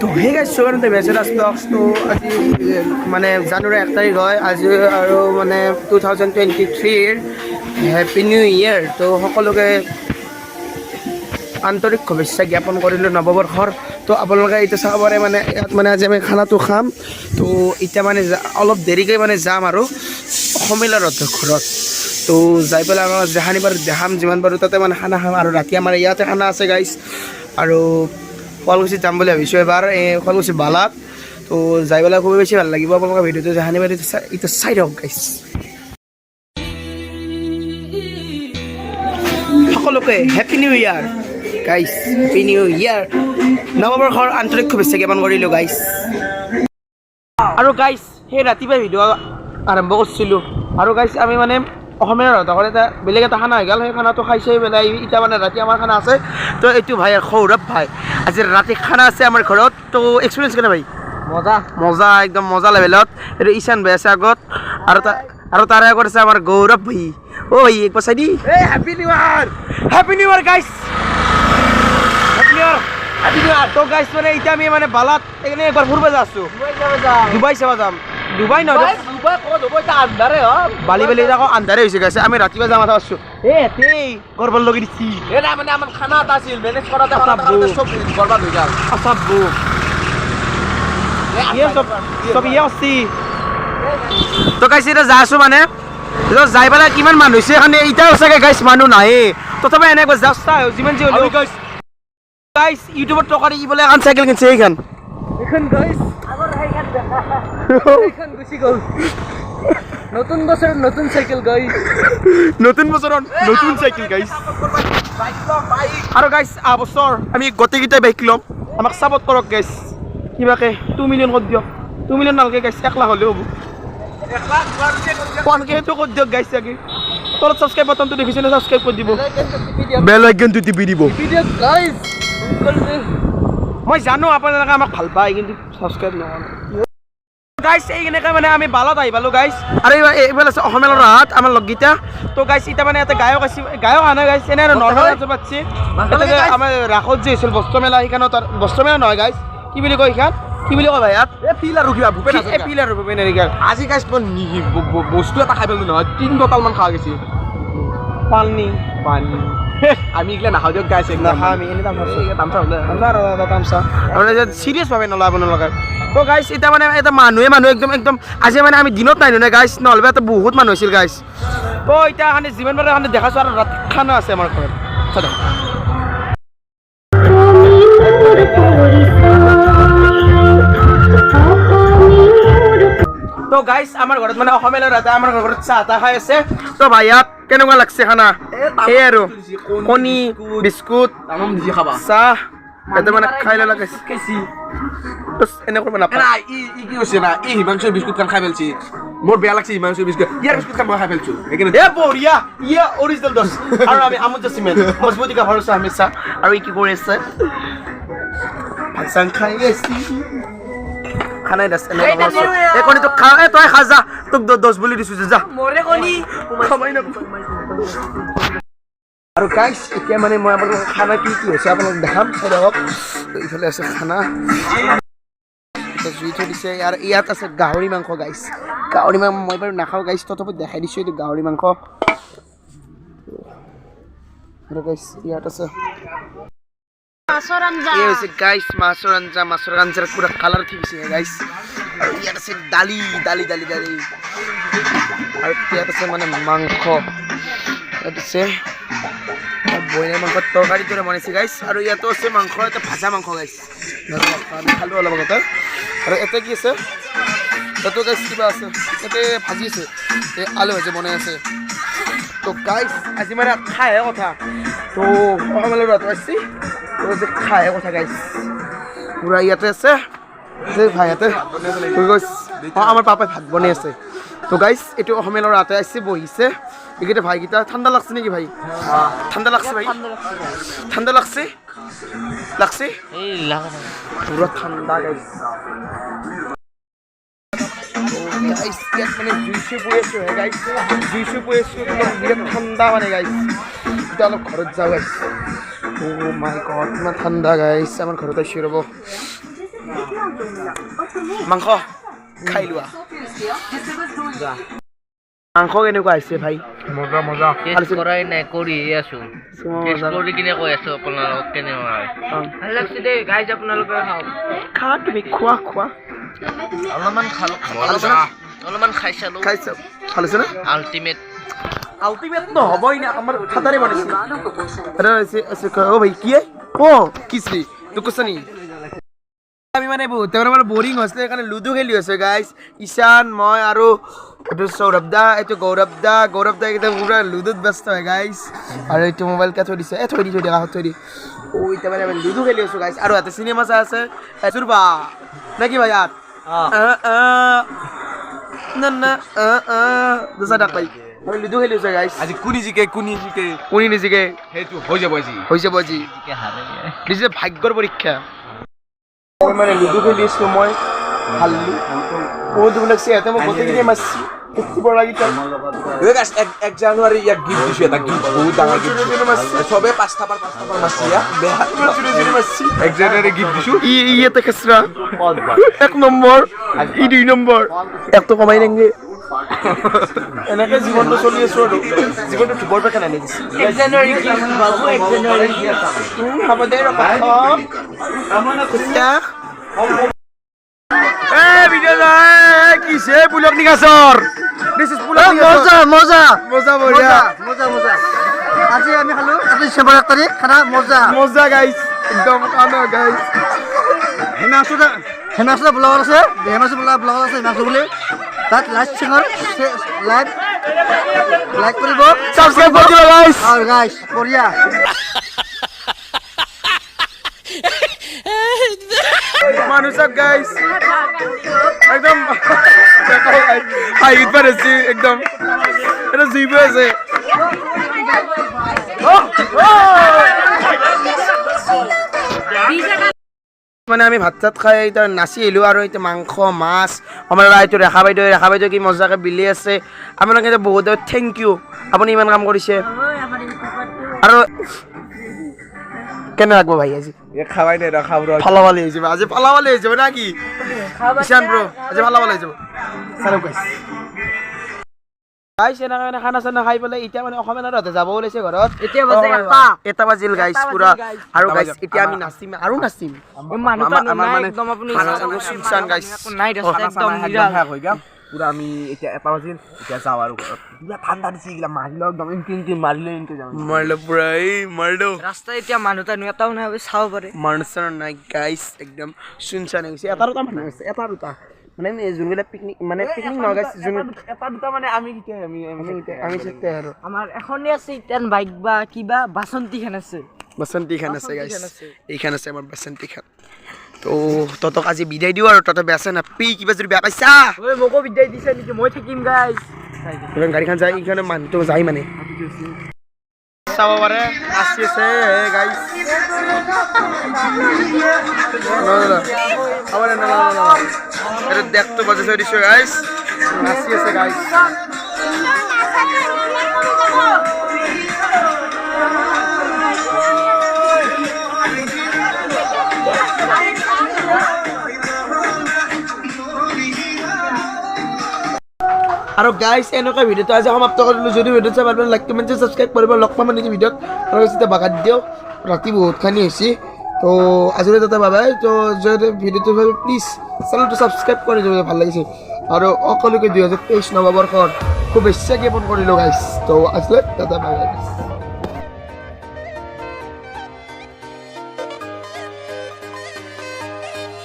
তো সেই গাইছ কাৰণে বেচেলাৰ্ছ ব্লগছ তো আজি মানে জানুৱাৰী 1 তাৰিখ হয় আজি আৰু মানে 2023 হেপী নিউ ইয়েৰ তো সকলোকে আন্তৰিক শুভেচ্ছা জ্ঞাপন কৰিলোঁ নৱবৰ্ষৰ তো আপোনালোকে এতিয়া চাব পাৰে মানে ইয়াত মানে আজি আমি খানাটো খাম তো এতিয়া মানে অলপ দেৰিকৈ মানে যাম আৰু অসমীয়াৰ ঘৰত তো যাই পেলাই আমাৰ যেহানি বাৰু দেখাম যিমান পাৰোঁ তাতে মানে খানা খাম আৰু ৰাতি আমাৰ ইয়াতে খানা আছে গাইছ আৰু শুৱালকুছিত যাম বুলি ভাবিছোঁ এবাৰ এই শুৱালকুছি বালাত তো যাই পেলাই খুবেই বেছি ভাল লাগিব আপোনালোকৰ ভিডিঅ'টো যেহানি বাৰু এতিয়া চাই দিয়ক গাইছ সকলোকে হেপী নিউ ইয়াৰ গাইছ হেপী নিউ ইয়াৰ নৱবৰ্ষৰ আন্তৰিক শুভেচ্ছা জ্ঞাপন কৰিলোঁ গাইছ আৰু গাইছ সেই ৰাতিপুৱাই ভিডিঅ' আৰম্ভ কৰিছিলোঁ আৰু গাইছ আমি মানে অসমীয়াৰ ঘৰত এটা বেলেগ এটা খানা হৈ গ'ল সেই খানাটো খাইছে পেলাই এতিয়া মানে ৰাতি আমাৰ খানা আছে তো এইটো ভাই সৌৰভ ভাই আজি ৰাতি খানা আছে আমাৰ ঘৰত তো এক্সপিৰিয়েঞ্চ কেনে ভাই মজা মজা একদম মজা লেভেলত এইটো ঈশান ভাই আছে আগত আৰু তাৰে আগত আছে আমাৰ গৌৰৱ ভাই অ ভাই একবাৰ চাই দি হেপী নিউ ইয়াৰ গাইছ হেপী নিউ ইয়াৰ তো গাইছ মানে এতিয়া আমি মানে বালাত এইকাৰণে একবাৰ ফুৰিব যা আছোঁ ডুবাই চাব যাম ডুবাই নহয় বালি বালি আকৌ আন্ধাৰে হৈছে গাইছে আমি ৰাতিপুৱা যাম কথা আছোঁ এই কৰবাৰ লগি দিছি মানে আমাৰ খানা এটা আছিল মেনেজ কৰাতে চব বৰবাদ হৈ গ'ল চব ইয়ে আছে তো গাইছে এতিয়া যাই আছোঁ মানে যাই পেলাই কিমান মানুহ হৈছে এখানে এতিয়াও চাগে গাইছ মানুহ নাহে তথাপি এনেকৈ জাষ্ট যিমান যি হ'লেও গাইছ ইউটিউবত টকা দি বোলে এখন চাইকেল কিনছে এইখন গাইছ গুচি গ'ল নতুন বছৰত নতুন চাইকেল গাইছ নতুন বছৰত নতুন চাইকেল গাইছ আৰু গাইছ বছৰ আমি গোটেইকেইটাই বাইক ল'ম আমাক ছাপৰ্ট কৰক গাইছ কিবাকে 2 মিলিয়ন কৰি দিয়ক 2 মিলিয়ন নালাগে গাইছ 1 লাখ হ'লেও হ'ব 1 লাখ কৰি দিয়ক গাইছ চাগে তলত ছাবস্ক্ৰাইব বাটনটো দেখিছে নে ছাবস্ক্ৰাইব কৰি দিব বেল আইকনটো টিপি দিব গাইছ মই জানো আপোনালোকে আমাক ভাল পায় কিন্তু ছাবস্ক্ৰাইব নকৰে গাইছ এইকেনেকৈ মানে আমি বালত আহি পালোঁ গাইছ আৰু এইফালে আছে অসমীয়া ল'ৰাহঁত আমাৰ লগকেইটা তো গাইছ এতিয়া মানে এটা গায়ক আছে গায়ক আনে গাইছ এনে আৰু নৰ্মেল এজন পাতিছে আমাৰ ৰাসত যে হৈছিল বস্ত্ৰমেলা সেইখনত বস্ত্ৰমেলা নহয় গাইছ কি বুলি কয় সেইখন কি বুলি কয় ভাই ইয়াত ফিল আৰু কিবা ভূপেন ফিল আৰু ভূপেন হাজৰিকাৰ আজি গাইছ বস্তু এটা খাই পেলালোঁ নহয় 3 বটলমান খোৱা গৈছে পানী আমি এইগিলা নাখাওঁ দিয়ক গাইছ নাখাওঁ আমি এনেই তামচা আৰু চিৰিয়াছভাৱে নলয় আপোনালোকে তো গাইছ এতিয়া মানে এটা মানুহ একদম আজি মানে আমি দিনত নাই নহয় গাইছ নহ'লে এটা বহুত মানুহ হৈছিল গাইছ তো এতিয়া খানে যিমান পাৰে খানে দেখাছোঁ আৰু ৰাতি খানা আছে আমাৰ ঘৰত তো গাইছ আমাৰ ঘৰত মানে অসমীয়া ল'ৰা আমাৰ ঘৰত চাহ তাহ খাই আছে তো ভাই ইয়াত কেনেকুৱা লাগছে খানা এই আৰু কণী বিস্কুট চাহ এটা মানে খাই ল'লা গাইছ এনে কৰিব নাপায় কি হৈছে না এই হিমাংশুৰ বিস্কুটখন খাই পেলছি মোৰ বেয়া লাগছে হিমাংশুৰ বিস্কুট ইয়াৰ বিস্কুটখন মই খাই পেলছোঁ বঢ়িয়া ইয়ে অৰিজিনেল দছ আৰু আমি আমোদ জাচিমেন মজবুতিকা ভৰসা হামেশা আৰু কি কৰি আছে ভাত চাং খাই আছে খানাই দাস এই কণীটো খা তই খা যা তোক 10 বুলি দিছোঁ যা মৰে কণী খাবাই না আৰু গাইছ এতিয়া মানে মই আপোনালোকক খানা কি হৈছে আপোনালোকক দেখাম চাই দিয়ক এইফালে আছে খানা জুই থৈ দিছে আৰু ইয়াত আছে গাহৰি মাংস গাইছ গাহৰি মাংস মই বাৰু নাখাওঁ গাইছ তথাপি দেখাই দিছোঁ এইটো গাহৰি মাংস আৰু গাইছ ইয়াত আছে এই হৈছে গাইছ মাছৰ আঞ্জাৰ পুৰা কালাৰ ঠিকছে গাইছ আৰু ইয়াত আছে দালি আৰু ইয়াত আছে মানে মাংস ইয়াত আছে বইলাৰ মাংস তৰকাৰী দৰে বনাইছে গাইছ আৰু ইয়াতো আছে মাংস এটা ভাজা মাংস গাইছ আমি খালোঁ অলপ আগতে আৰু এটা কি আছে তাতো গাইছ কিবা আছে ইয়াতে ভাজি আছে এই আলু ভাজি বনাই আছে তো গাইছ আজি মানে খাইহে কথা তো অসমলৈ ল'ৰাটো আহিছে তো যে খাইহে কথা গাইছ পুৰা ইয়াতে আছে ভাই ইয়াতে আমাৰ পাপাই ভাত বনাই আছে তো গাইছ এইটো অসমীয়া ল'ৰাতে আহিছে বহিছে এইকেইটা ভাইকেইটা ঠাণ্ডা লাগছে নেকি ভাই ঠাণ্ডা লাগছে ভাই ঠাণ্ডা লাগছে পুৰা ঠাণ্ডা গাইছ ইয়াত মানে জুইচু পৰি আছোঁ গাইছ বিৰাট ঠাণ্ডা মানে গাইছ এতিয়া অলপ ঘৰত যাওঁ গাইছ অ' মাই গড ইমান ঠাণ্ডা গাইছ আমাৰ ঘৰত আহিছোঁ ৰ'ব মাংস খাই লোৱা মাংস কেনেকুৱা হৈছে ভাই মজা মজা টেষ্ট কৰাই নাই কৰি আছো টেষ্ট কৰি কিনে কৈ আছো আপোনালোকক কেনেকুৱা হয় ভাল লাগছে দেই গাইজ আপোনালোকে খাওক খা তুমি খোৱা খোৱা অলপমান খালো অলপমান খাই চালো খাইছা ভাল হৈছে না আল্টিমেট আলটিমেট নহবই না আমার খাতারে বানিয়েছি এটা হচ্ছে ও ভাই কি ও কিসরি তো কুছনি আমি মানে বহুত মানে বোরিং হচ্ছে এখানে লুডো খেলি আছে গাইস ঈশান মই আৰু এটো সৌৰভ দা এটো গৌৰৱ দা একদম পুৰা লুডোত ব্যস্ত হয় গাইস আৰু এটো মোবাইল কা থৈ দিছে থৈ দি কাষত থৈ দি ও ইটা মানে আমি লুডো খেলি আছো গাইস আৰু এটা সিনেমা চাই আছে সুৰবা নাকি ভাই ইয়াত না দসা ডাক ভাই আমি লুডো খেলি আছো গাইস আজি কোনি জিকে কোনি নিজিকে হেতু হৈ যাব আজি নিজে ভাগ্যৰ পৰীক্ষা মানে লুডো খেলি আছো মই হাল্লু বহুত লাগছে এটা মই গোটেইখিনি মাৰছি খুব লাগি তাৰ এক জানুৱাৰী ইয়াক গিফ্ট দিছো এটা গিফট বহুত ডাঙৰ গিফট সবে পাঁচটা পাৰ মাৰছি মাৰছি এক জানুৱাৰী গিফট দিছো ই এটা খেসৰা এক নম্বৰ ই দুই নম্বৰ একটো কমাই নেংগে এনেকে জীৱনটো চলি আছো আৰু জীৱনটো ধুবৰ পেকে নানি দিছে এক জানুৱাৰী বাবু এক জানুৱাৰী হ'ব দে ৰখা আমনা কুত্তা এ বিজয় কিছে পুলক নিগাছৰ দিস ইজ পুলক মজা মজা মজা বঢ়িয়া মজা আজি আমি খালো আজি ডিসেম্বৰ 1 তাৰিখ খানা মজা গাইস একদম খানা গাইস হেমাসুদা ব্লগ আছে ব্লগ আছে হেমাসু বুলি তাত লাইক চিঙৰ লাইক কৰিব সাবস্ক্ৰাইব কৰি দিবা গাইস আৰু গাইস বঢ়িয়া মানুষ সব গাইস একদম হাইট पर আছে একদম এটা জিবে আছে মানে আমি ভাত চাত খাই এটা নাচি এলো আৰু এটা মাংস মাছ আমাৰ ৰাইটো ৰেখা বাইদেউ কি মজাকে বিলি আছে আপোনাক এটা বহুত থ্যাংক ইউ আপুনি ইমান কাম কৰিছে আৰু কেনে লাগবো ভাই আজি খাবাই দে খাব ফালাবালি হয়ে যাবে আজি ফালাবালি হয়ে যাবে নাকি ঈশান ব্রো আজি ফালাবালি হয়ে যাবে চালু গাইস এনা মানে খানা চানা খাই পেলাই এতিয়া মানে অসমীয়া নাৰতে যাব ওলাইছে ঘৰত এতিয়া বাজে এটা বাজিল গাইস পুৰা আৰু গাইস এতিয়া আমি নাচিম আৰু নাচিম আমাৰ মানে একদম আপুনি সুনচান গাইস নাই একদম নিৰাল হৈ গা পুৰা আমি এতিয়া এটা বাজিল এতিয়া যাওঁ আৰু ঘৰত পুৰা ঠাণ্ডা দিছে এইগিলা মাৰিলে একদম ইনকি মাৰিলে ইনকি যাওঁ মাৰলো পুৰা এই মাৰলো ৰাস্তা এতিয়া মানুহ তানো এটাও নাই চাব পাৰে মানসৰ নাই গাইস একদম সুনচান হৈছে এটা দুটা মানুহ আছে এটা দুটা মানে যোনবিলাক পিকনিক মানে পিকনিক নহয় গাইস যোন এটা দুটা মানে আমি চেতে আৰু আমাৰ এখনে আছে ইটান বাইক বা কিবা বাসন্তী খান আছে বসন্তী খান আছে গাইস এইখান আছে আমাৰ বসন্তী খান তো ততক আজি বিদায় দিও আৰু ততে বেছে না পি কিবা যদি বেয়া পাইছা ওই মোকো বিদায় দিছে নেকি মই থাকিম গাইস এখন গাড়ীখন যায় এইখানে মানুহটো যায় মানে চাব পাৰে আসি আছে গাইস আবাৰ না এটা দেখতে বাজে দিছো গাইস আসি আছে গাইস আৰু গাইস এনেকুৱা ভিডিওটো আজি সমাপ্ত কৰিলো যদি ভিডিওটো চাই ভাল পালে লাইক কমেন্ট সাবস্ক্ৰাইব কৰিব লগ পাম নেকি ভিডিওত আৰু সিটা বাগাত দিও ৰাতি বহুত খানি হৈছে তো আজিলৈ তাতে বাবাই তো যদি ভিডিওটো ভাবে প্লিজ চেনেলটো সাবস্ক্রাইব কৰি দিলে ভাল লাগিছে আৰু অকলকে 2023 নৱবৰ্ষৰ শুভেচ্ছা জ্ঞাপন কৰিলো গাইস তো আজিলৈ তাতে বাবাই